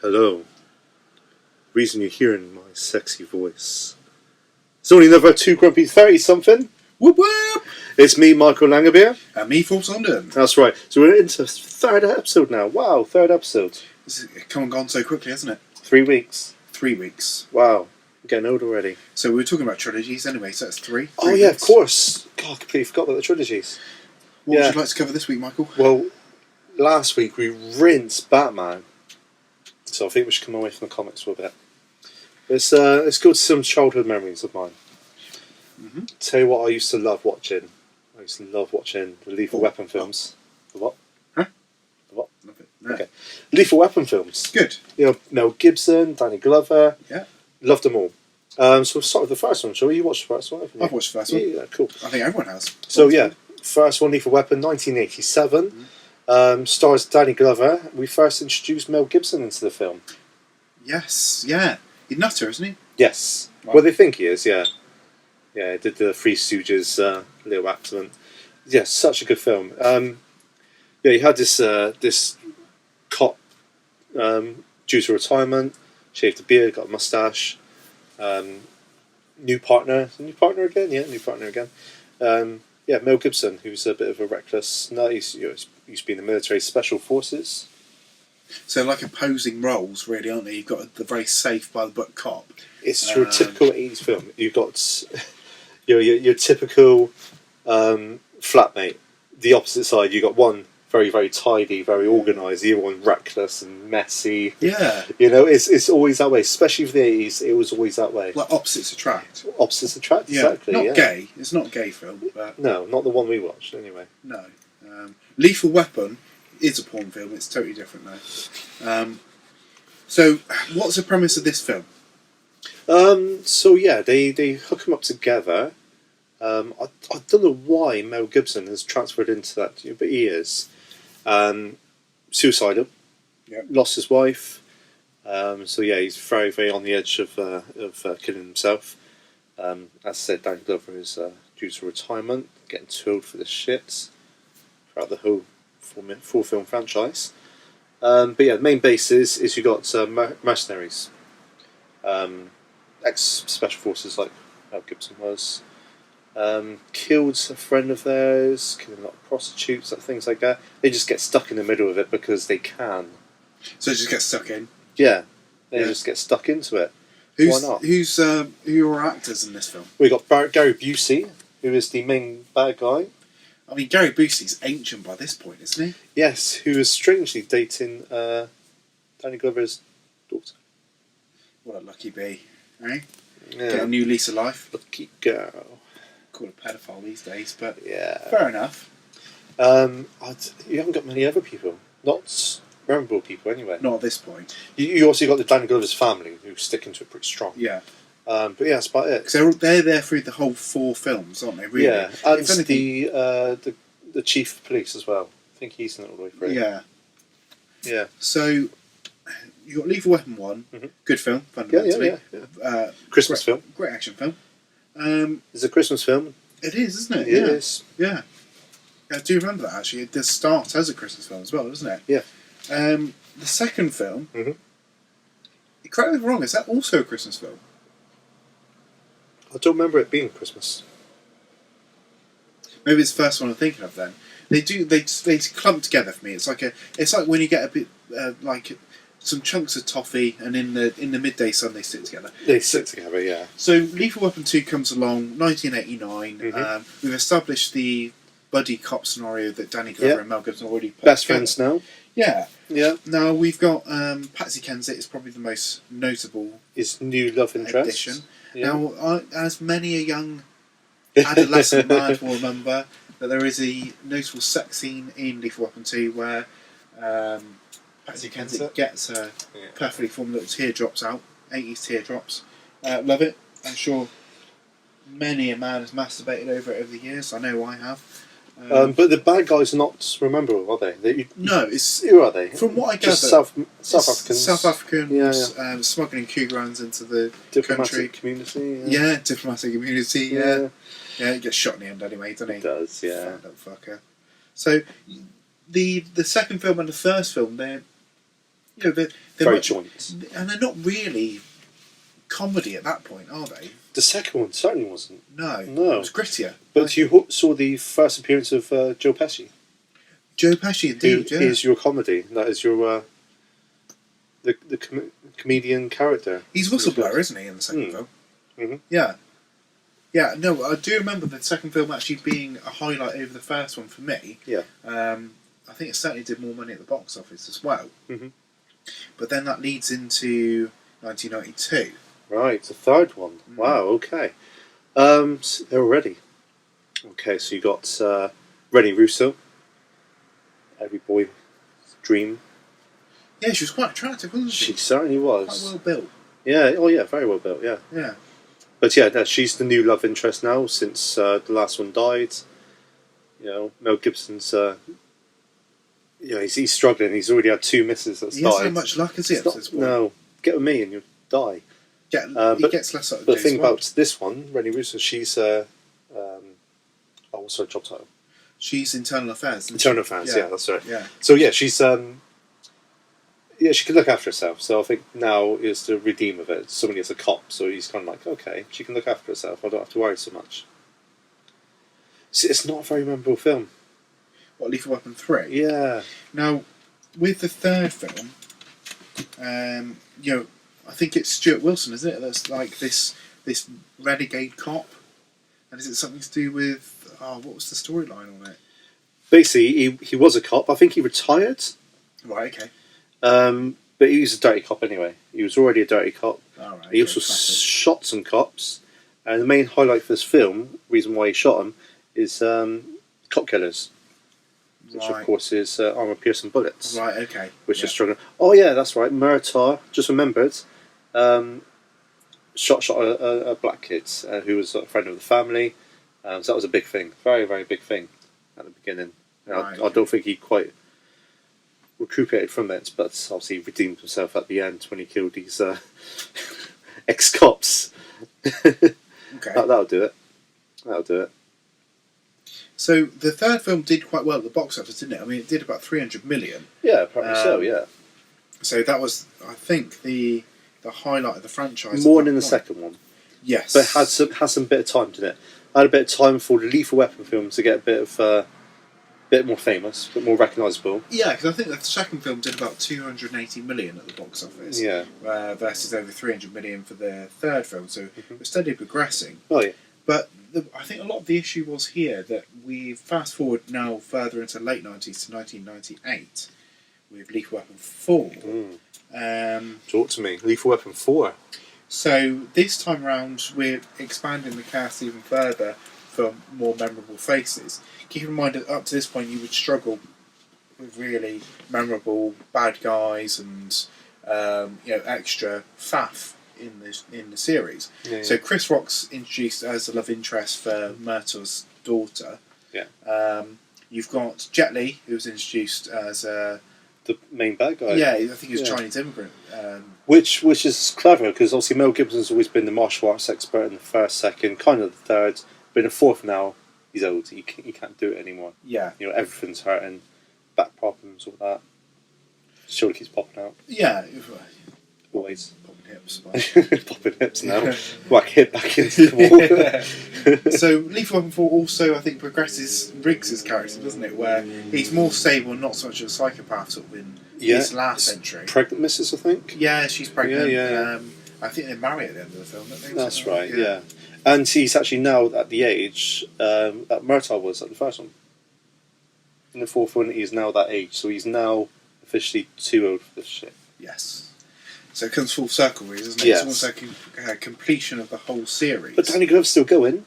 Hello. Reason you're hearing my sexy voice. It's only another 2 Grumpy 30-something. Whoop whoop! It's me, Michael Langerbeer. And me, Forbes London. That's right. So we're into the 3rd episode now. Wow, 3rd episode. It's come and gone so quickly, hasn't it? 3 weeks. 3 weeks. Wow. I'm getting old already. So we were talking about trilogies anyway, so that's three. Oh yeah, of course. God, I completely forgot about the trilogies. What would you like to cover this week, Michael? Well, last week we rinsed Batman. So I think we should come away from the comics for a bit. Let's go to some childhood memories of mine. Mm-hmm. Tell you what I used to love watching. I used to love watching the Lethal Weapon films. The what? Huh? The what? Nothing. No. Okay. Lethal Weapon films. Good. You know, Mel Gibson, Danny Glover. Yeah. Loved them all. So we'll start with the first one, shall we? You watched the first one, haven't you? I've watched the first one. Yeah, cool. I think everyone has. So yeah, first one, Lethal Weapon, 1987. Mm-hmm. Stars Danny Glover. We first introduced Mel Gibson into the film. Yes, yeah. He's nutter, isn't he? Yes. Right. Well, they think he is, yeah. Yeah, he did the Three Stooges little accident. Yeah, such a good film. Yeah, he had this cop due to retirement, shaved a beard, got a moustache, new partner again? Yeah, new partner again. Yeah, Mel Gibson, who's a bit of a reckless nut. He's used to be in the military special forces. So like opposing roles, really, aren't they? You've got the very safe by the book cop. It's your typical 80s film. You've got your typical flatmate. The opposite side, you've got one very, very tidy, very organised, the other one reckless and messy. Yeah. You know, it's always that way. Especially for the 80s, it was always that way. Like opposites attract. Opposites attract, Yeah. exactly. Not gay. It's not a gay film. But no, not the one we watched, anyway. No. Lethal Weapon is a porn film. It's totally different though. So, what's the premise of this film? So yeah, they hook them up together. I don't know why Mel Gibson has transferred into that, but he is. Suicidal. Yep. Lost his wife. So yeah, he's very, very on the edge of killing himself. As I said, Danny Glover is due to retirement, getting too old for this shit throughout the whole full film franchise. But yeah, the main base is you got mercenaries, ex-special forces like Mel Gibson was. Killed a friend of theirs, killing a lot of prostitutes, things like that. They just get stuck in the middle of it because they can. So just get stuck in. Yeah, they just get stuck into it. Why not? Who are actors in this film? We got Gary Busey, who is the main bad guy. I mean, Gary Busey's ancient by this point, isn't he? Yes, who is strangely dating Danny Glover's daughter. What a lucky bee, eh? Yeah. Get a new lease of life. Lucky girl. Call a pedophile these days, but yeah, fair enough. You haven't got many other people, not memorable people anyway. Not at this point. You also got the Danny Glover's family who stick into it pretty strong. Yeah. But yeah, that's about it. Because they're there through the whole 4 films, aren't they? Really? Yeah, and if anything, the chief of police as well. I think he's in it all the way through. Yeah. Yeah. So you got Lethal Weapon 1, good film fundamentally. Yeah. Christmas film, great action film. It's a Christmas film. It is, isn't it? It is. Yeah. I do remember that actually. It does start as a Christmas film as well, doesn't it? Yeah. The second film, correct me if I'm wrong, is that also a Christmas film? I don't remember it being Christmas. Maybe it's the first one I'm thinking of then. They clump together for me. It's like when you get a bit like some chunks of toffee, and in the midday sun they stick together. They stick together, yeah. So Lethal Weapon 2 comes along, 1989. We've established the buddy cop scenario that Danny Glover and Mel Gibson already put best together. friends now. Yeah. Yeah. Now we've got Patsy Kensit is probably the most notable. His new love interest. Addition. Yeah. Now, as many a young adolescent man will remember, that there is a notable sex scene in Lethal Weapon 2 where Patsy Kensit gets her perfectly formed little teardrops out, 80s teardrops. Love it. I'm sure many a man has masturbated over it over the years. I know I have. But the bad guys are not memorable, are they? No, it's who are they? From what I gather, just South Africans. South Africans smuggling Cougarans into the diplomatic country. community. Yeah, diplomatic community. Yeah, he gets shot in the end anyway, doesn't he? He does, yeah. That fucker. So the second film and the first film, You know, they're Very much, joint. and they're not really comedy at that point, are they? The second one certainly wasn't. No, No. it was grittier. But you saw the first appearance of Joe Pesci. Joe Pesci, indeed, Who is your comedy. That is your the comedian character. He's Whistleblower, isn't he, in the second film? Mm-hmm. Yeah. Yeah, no, I do remember the second film actually being a highlight over the first one for me. Yeah. I think it certainly did more money at the box office as well. Mm-hmm. But then that leads into 1992. Right, the third one. Mm. Wow, okay. So they're ready. Okay, so you got Rennie Russo. Every boy's dream. Yeah, she was quite attractive, wasn't she? She certainly was. Quite well built. Yeah, oh yeah, very well built, yeah. Yeah. But yeah, no, she's the new love interest now since the last one died. You know, Mel Gibson's... he's struggling. He's already had 2 misses that's He died. hasn't had much luck, has he, up to this point? No, get with me and you'll die. He gets less out of But the James thing Bond. about this one, Rennie Russo, she's... what's her job title? She's Internal Affairs. Isn't Internal she? Affairs, yeah, that's right. Yeah. So yeah, she's... she can look after herself. So I think now is the redeem of it. Somebody as a cop, so he's kind of like, okay, she can look after herself. I don't have to worry so much. It's not a very memorable film. What, Lethal Weapon 3? Yeah. Now, with the third film, I think it's Stuart Wilson, isn't it? That's like this renegade cop. And is it something to do with... what was the storyline on it? Basically, he was a cop. I think he retired. Right, okay. But he was a dirty cop anyway. He was already a dirty cop. All right, He also shot some cops. And the main highlight for this film, reason why he shot them, is cop killers. Which, of course, is armour-piercing bullets. Right, okay. Which is struggling. Oh, yeah, that's right. Murtaugh, just remembered, shot a black kid who was a friend of the family. So that was a big thing. Very, very big thing at the beginning. Right, I don't think he quite recuperated from it, but obviously he redeemed himself at the end when he killed these ex-cops. Okay. That'll do it. That'll do it. So the third film did quite well at the box office, didn't it? I mean, it did about 300 million. Yeah, probably so, yeah. So that was, I think, the highlight of the franchise. More than the second one. Yes. But it had some bit of time to it. I had a bit of time for the Lethal Weapon films to get a bit more famous, a bit more recognisable. Yeah, because I think the second film did about 280 million at the box office. Yeah. Versus over 300 million for the third film, so we're steadily progressing. Oh, yeah. But I think a lot of the issue was here that we fast forward now further into the late 90s to 1998 with Lethal Weapon 4. Talk to me. Lethal Weapon 4. So this time around, we're expanding the cast even further for more memorable faces. Keep in mind that up to this point, you would struggle with really memorable bad guys and extra faff in the series. Yeah, So Chris Rock's introduced as a love interest for Murtaugh's daughter. Yeah. You've got Jet Li, who's introduced as the main bad guy. Yeah, I think he's a Chinese immigrant. Which is clever, because obviously Mel Gibson's always been the martial arts expert in the first, second, kind of the third, but in the fourth now, he's old. He can't do it anymore. Yeah. Everything's hurting, back problems, all that. Shoulder keeps popping out. Yeah. Always. Popping hips. Popping hips now. Whack hip back into the wall. So Lethal Weapon 4 also, I think, progresses Riggs' character, doesn't it? Where he's more stable and not so much of a psychopath sort of in his last entry. Pregnant missus, I think. Yeah, she's pregnant. Yeah. I think they marry at the end of the film, don't they? That's right, yeah. And he's actually now at the age that Murtaugh was at the first one. In the fourth one, he's now that age, so he's now officially too old for this shit. Yes. So it comes full circle, really, doesn't it? Yes. It's almost like a completion of the whole series. But Danny Glover's still going.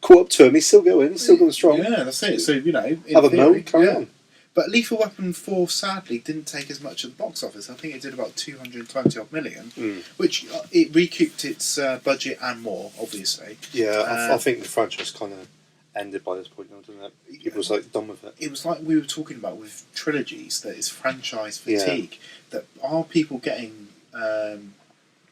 Caught up to him, he's still going strong. Yeah, that's it. So, in have a theory, mo, carry on. But Lethal Weapon 4, sadly, didn't take as much at the box office. I think it did about 220 odd million, which it recouped its budget and more, obviously. Yeah, I think the franchise kind of ended by this point now, doesn't it? People was done with it. It was like we were talking about with trilogies, that it's franchise fatigue. That are people getting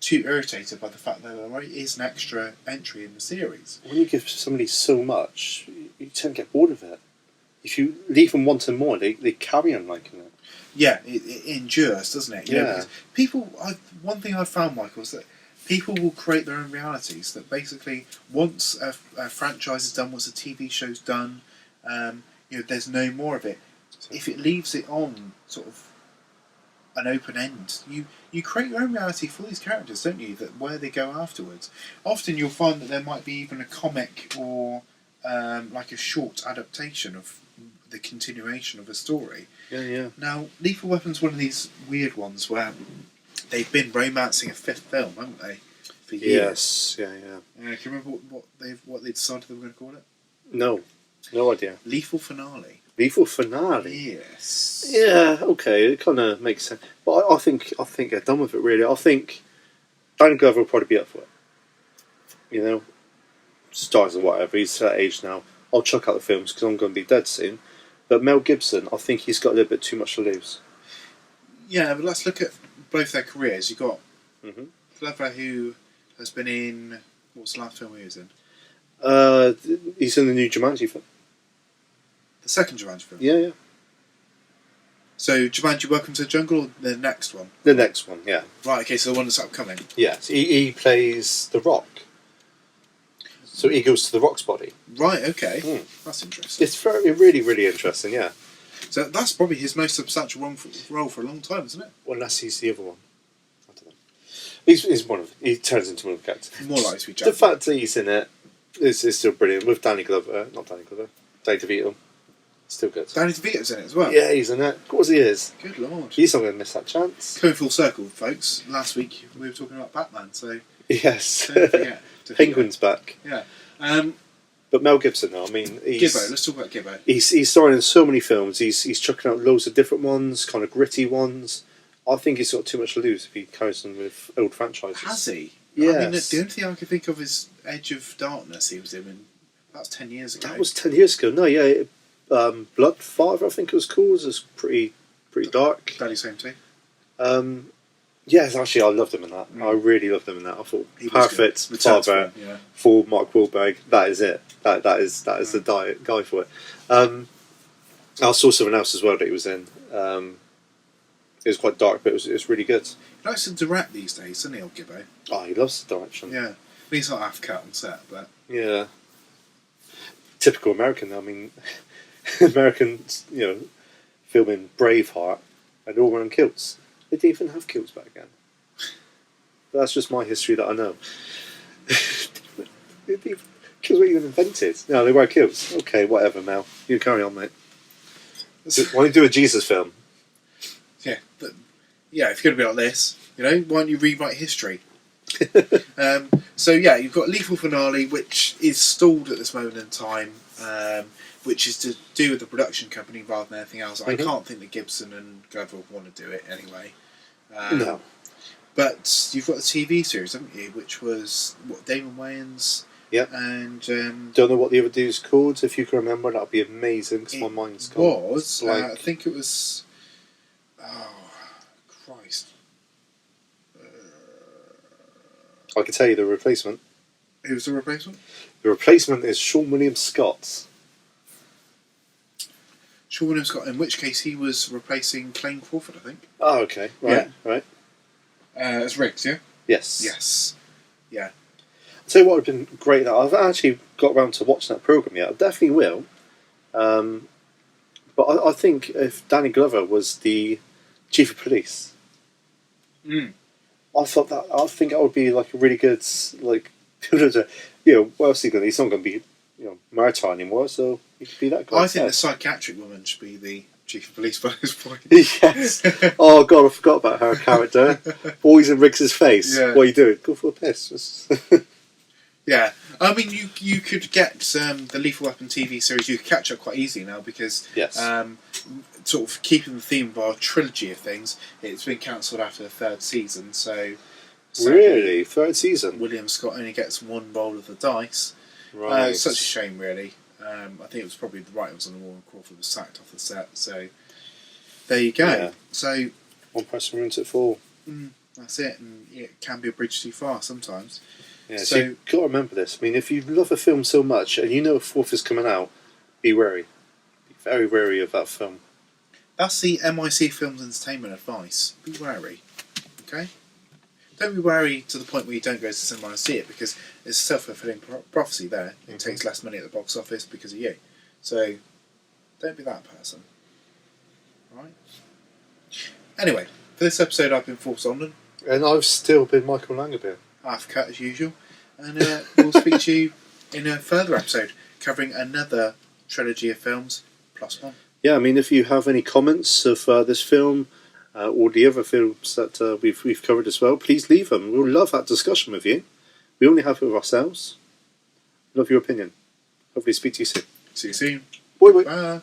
too irritated by the fact that there is an extra entry in the series? When you give somebody so much, you tend to get bored of it. if you leave them wanting more, they carry on liking it. Yeah, it endures, doesn't it? You know, Yeah. because people. One thing I've found, Michael, is that people will create their own realities. That basically, once a franchise is done, once a TV show's done, there's no more of it. If it leaves it on sort of an open end, you create your own reality for these characters, don't you? That where they go afterwards. Often you'll find that there might be even a comic or like a short adaptation of the continuation of a story. Yeah. Now, Lethal Weapon's one of these weird ones where they've been romancing a fifth film, haven't they? For years. Yes. Yeah. Can you remember what they decided they were going to call it? No idea. Lethal Finale. Lethal Finale. Yes. Yeah. Okay. It kind of makes sense. But I think they're done with it. Really. I think Danny Glover will probably be up for it. You know, stars or whatever. He's at that age now. I'll chuck out the films because I'm going to be dead soon. But Mel Gibson, I think he's got a little bit too much to lose. Yeah, but let's look at both their careers. You've got Mm-hmm. who has been in... What's the last film he was in? He's in the new Jumanji film. The second Jumanji film? Yeah. So, Jumanji Welcome to the Jungle or the next one? The next one, yeah. Right, okay, so the one that's upcoming. Yes, he plays The Rock. So he goes to The Rock's body. Right, okay. That's interesting. It's really, really interesting, yeah. So that's probably his most substantial role for a long time, isn't it? Well, unless he's the other one. I don't know. He's one of... He turns into one of the characters. More likely to be The Jack. fact that he's in it is still brilliant. With Danny Glover. Not Danny Glover. Danny DeVito. Still good. Danny DeVito's in it as well. Yeah, he's in it. Of course he is. Good lord. He's not going to miss that chance. Coming full circle, folks. Last week we were talking about Batman, so Yes. don't forget. Penguin's back. Yeah. But Mel Gibson, though, I mean... Gibbo, let's talk about Gibbo. He's starring in so many films. He's chucking out loads of different ones, kind of gritty ones. I think he's got too much to lose if he carries on with old franchises. Has he? Yes. I mean, the only thing I can think of is Edge of Darkness he was in. That was 10 years ago. That was 10 years ago. No, yeah. Bloodfather, I think it was called. It was pretty dark. Daddy's Home too. Yes, actually, I loved him in that. I really loved him in that. I thought He was perfect good. father Yeah. for Mark Wahlberg. That is it. That is the guy for it. I saw something else as well that he was in. It was quite dark, but it was really good. He likes to direct these days, doesn't he, old Gibbo? Oh, he loves the direction. Yeah. I mean, he's not half cut on set, but... Yeah. Typical American. I mean, Americans, filming Braveheart and all wearing kilts. They didn't even have kilts back then. But that's just my history that I know. Kilts were even invented. No, they wear kilts. Okay, whatever, Mel. You carry on, mate. Why don't you do a Jesus film? Yeah, but... Yeah, if you're going to be like this, why don't you rewrite history? So yeah, you've got Lethal Finale, which is stalled at this moment in time, which is to do with the production company rather than anything else. I can't think that Gibson and Glover want to do it anyway. No. But you've got the TV series, haven't you? Which was Damon Wayans. Yep. And don't know what the other dude's called. If you can remember, that'd be amazing. Because my mind's gone. I think it was. Oh Christ. I can tell you the replacement. Who's the replacement? The replacement is Sean William Scott. Sean William Scott, in which case he was replacing Clayne Crawford, I think. Oh, okay. Right, right. As Riggs, yeah? Yes. Yes. Yeah. I'll tell you what would have been great. I've actually got around to watching that programme yet. I definitely will. But I think if Danny Glover was the chief of police... I think that would be like a really good, like, what else is he going to? He's not going to be, maritime anymore, so he could be that guy. I think the psychiatric woman should be the chief of police by this point. Yes. Oh God, I forgot about her character. Always in Riggs's face. Yeah. What are you doing? Go for a piss. Yeah. I mean, you could get the Lethal Weapon TV series. You could catch up quite easily now because Yes. Sort of keeping the theme of our trilogy of things, it's been cancelled after the third season. So Really? Third season? William Scott only gets one roll of the dice. Right. It's such a shame, really. I think it was probably the writing was on the wall and Crawford was sacked off the set. So there you go. Yeah. So one person ruins it for all. that's it, and it can be a bridge too far sometimes. Yeah, so you've got to remember this. I mean, if you love a film so much and you know a fourth is coming out, be wary. Be very wary of that film. That's the MIC Films Entertainment advice. Be wary. Okay? Don't be wary to the point where you don't go to cinema and see it, because it's a self-fulfilling prophecy there. It takes less money at the box office because of you. So, don't be that person. Alright? Anyway, for this episode I've been Forbes London. And I've still been Michael Langerbeer. Half cut as usual. And we'll speak to you in a further episode covering another trilogy of films plus one. Yeah, I mean, if you have any comments of this film or the other films that we've covered as well, please leave them. We'll love that discussion with you. We only have it with ourselves. Love your opinion. Hopefully speak to you soon. See you soon. Bye bye. Bye.